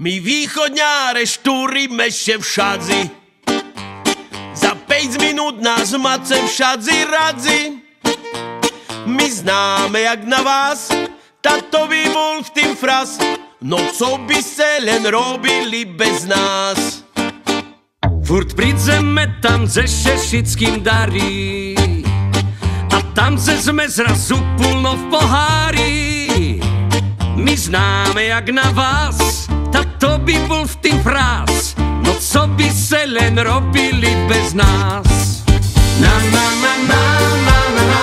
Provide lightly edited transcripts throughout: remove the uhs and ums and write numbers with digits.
My východňáre štúrime še všadzi, za 5 minút nás mace všadzi radzi. My známe jak na vás, tato by bol v tým fras, no co by se len robili bez nás. Furt prídzeme tam ze Šešickým darí, a tam sme zrazu plno v pohári. My známe jak na vás, tato by bol v tým frás, no co by se len robili bez nás. Na na na na na na na.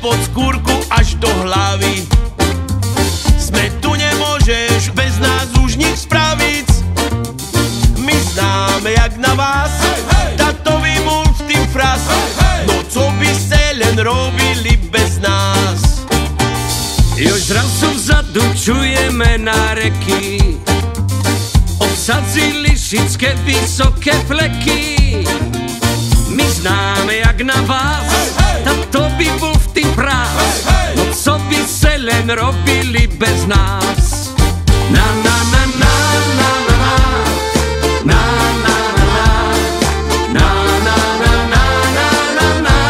Pod skúrku až do hlavy, sme tu, nemôžeš bez nás už nič spraviť. My známe jak na vás, tato by bol v tým fras, no co by se len robili bez nás. Joj, zrazu vzadu čujeme náreky, obsadzili šické vysoké fleky. My známe jak na vás, tato by bol v tým frás, no co by se len robili bez nás. Na na na na na na na na na na na na na na.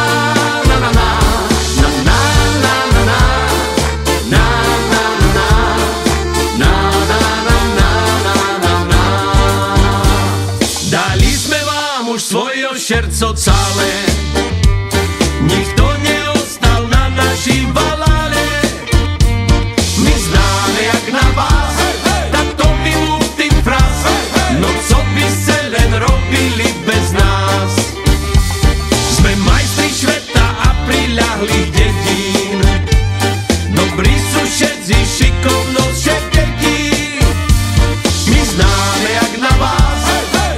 Dali sme vám už svoje šerco celé, nikto neostal na našim valále. My známe jak na vás, tato by bol v tým fras, no co by se len robili bez nás. Sme majstri sveta a priľahlých dedín, dobrí sú všetci, šikovnosť však detí. My známe jak na vás,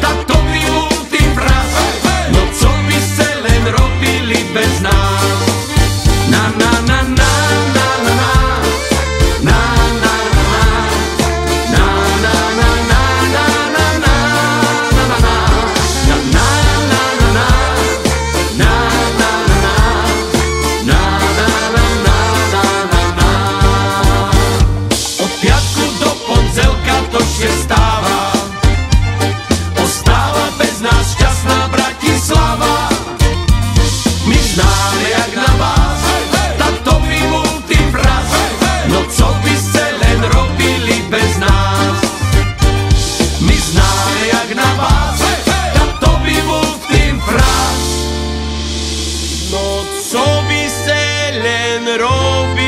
tato by bol v tým fras, no co by se len robili bez nás. Na na na na na na na na na na na na na od piatku do pondelka to się stáva, ostáva bez nás šťastná Bratislava. My známe jak na vás, tato by bol tým fras, no co by se len robili bez nás. My známe jak na vás, tato by bol tým fras, no co by se len robili